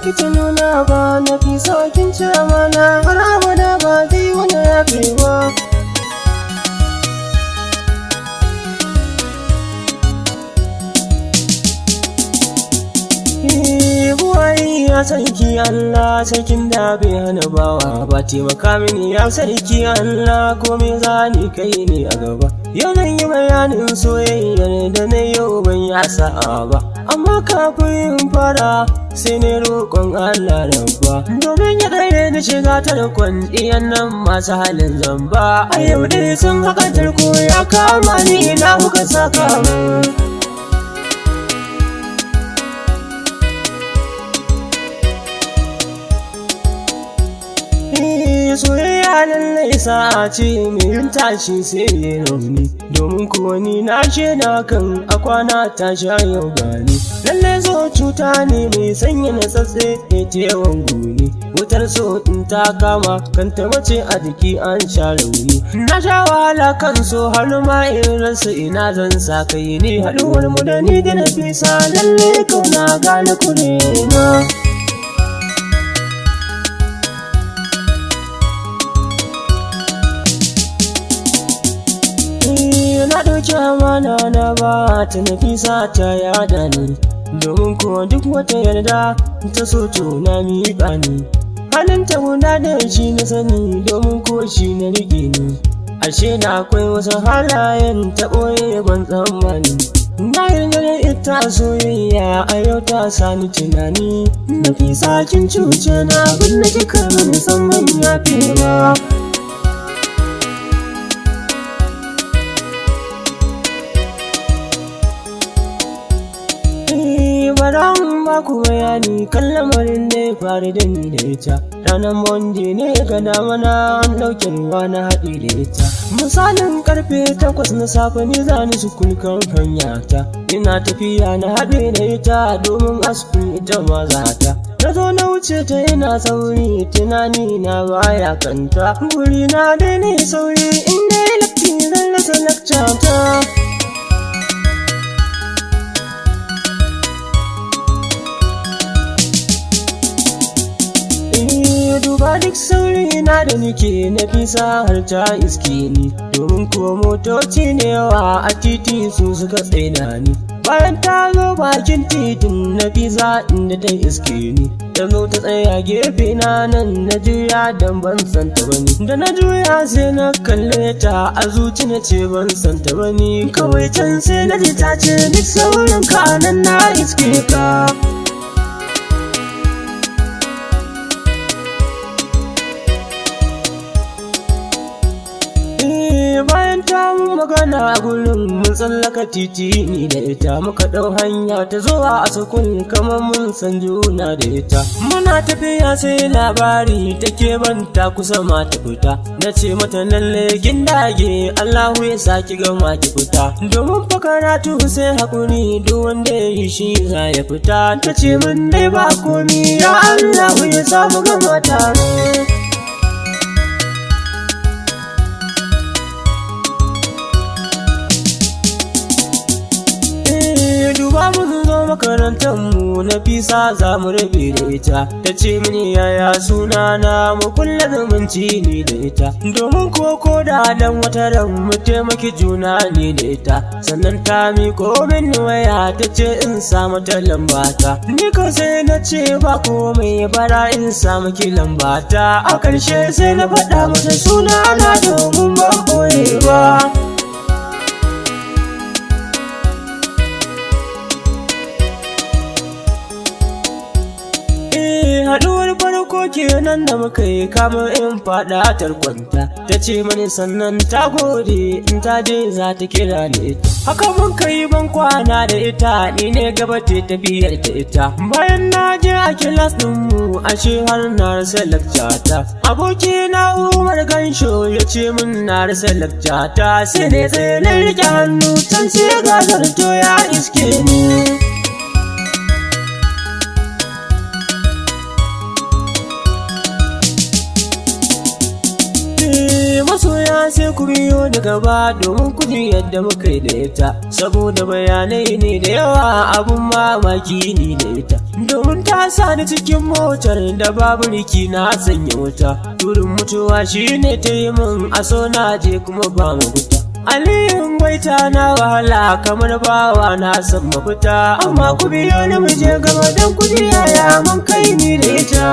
ki ta nuna ba, Nafisa kin ci amana har abada ba zai wani yafewa. Ya sarki Allah, sarkin da bai hana bawa ba, taimaka mini ya sarki Allah, komai zani kai ne a gaba. Yau zan yi bayanin soyayyar da na yau ban yi sa'a ba, amma kafin in fara sai ne roƙon Allah rabba, domin ya kare ni shiga tarkon ɗiyan nan masu halin zamba. A yau dai sun haka tarko ya kama ni, ina kuka saka mu. Soyayya lallai sa'a ce mai yin tashi sai ya rauni, domin kuwa ni na shaida kan a kwana tashi a yau gani. Lallai so cuta ne mai sanya na tsatse ya ce yawan guni, wutar so in ta kama kan ta mace a jiki an sha rauni. Na sha wahala kan so har ma in rasa ina zan sa kai ne, haɗuwar mu da ni da Nafisa lallai kauna gane kure na. Na ɗauki amana na ba ta Nafisa ta yada ni, domin kuwa duk wata yarda ta so to na miƙa ni. Halinta guda da shi na sani, domin ko shi na riƙe ni. Ashe da akwai wasu halayen ta ɓoye ban tsammani. Na yarda da ita soyayya a yau ta sani tunani. Nafisa kin cuce na, abin da kika mini san ban yafe ba. Baran ba ku bayani kan lamarin da ya faru da ni da ita. Ranar Monday ne ga damana an ɗauke ruwa na haɗi da ita. Misalin karfe 8 na safe ni zani su kulkan hanyata. Ina tafiya na haɗe da ita domin asibin ita ma zata. Na zo na wuce ta ina sauri, tunani na baya kanta. Guri na dai ne sauri, inda ya lafi zan rasa lakcata. Duba duk sauri na da nike, Nafisa har ta iske ni, domin kuwa motoci ne yawa a titi su suka tsaida ni. Bayan ta zo bakin titin Nafisa inda ta iske ni, ta zo ta tsaya gefe na nan na juya dan ban santa bane. Da na juya sai na kalle ta a zuci na ce ban santa bane. Kawai can sai na ji ta ce duk saurin ka nan na iske ka. Bayan ta magana a gurin mun tsallaka titi ni da ita, muka ɗau hanya ta zuwa a sukun kamar mun san juna da ita. Muna tafiya sai labari take banta kusa ma ta fita. Na ce mata lalle kin dage, Allahu ya saki gama ki fita, domin fa karatu sai hakuri duk wanda ya yi shi za ya fita. Ta ce min dai ba komi, ya Allahu ya samu gama tare. Duba mun zo makarantar mu Nafisa za mu rabe da ita. Ta ce mini yaya sunana, mu kulla zumunci ne da ita, domin ko da dan wata ran mu taimaki juna ne da ita. Sannan ta miƙo min waya ta ce in samu ta lambata. Ni ko sai na ce ba komai, bara in samu ki lambata. A ƙarshe sai na faɗa mata sunana domin ban ɓoye ba. Haɗuwar farko kenan da muka yi kama in faɗa tarkonta. Ta ce mani sannan ta gode, in ta je za ta kira ni ita. Haka mun kai ban kwana da ita, ni ne gaba ta tafiyar ta ita. Bayan na je a kilas ɗinmu ashe har na rasa lakcata. Aboki na Umar Gansho ya ce min na rasa lakcata. Sai ne tsaye na riƙe hannu can sai ga zarto ya iske ni. masoya sai ku biyo da gaba domin kuji yadda muka yi da ita, saboda bayanai ne da yawa abun mamaki ni da ita. Domin ta sani cikin motar da babu riki na sanya wuta, turin mutuwa shine ta yi min aso na je kuma ba mu fita. Aliyun baita na wahala kamar bawa na san mafita, amma ku biyo ni mu je gaba don kuji yaya mun kai ni da ita.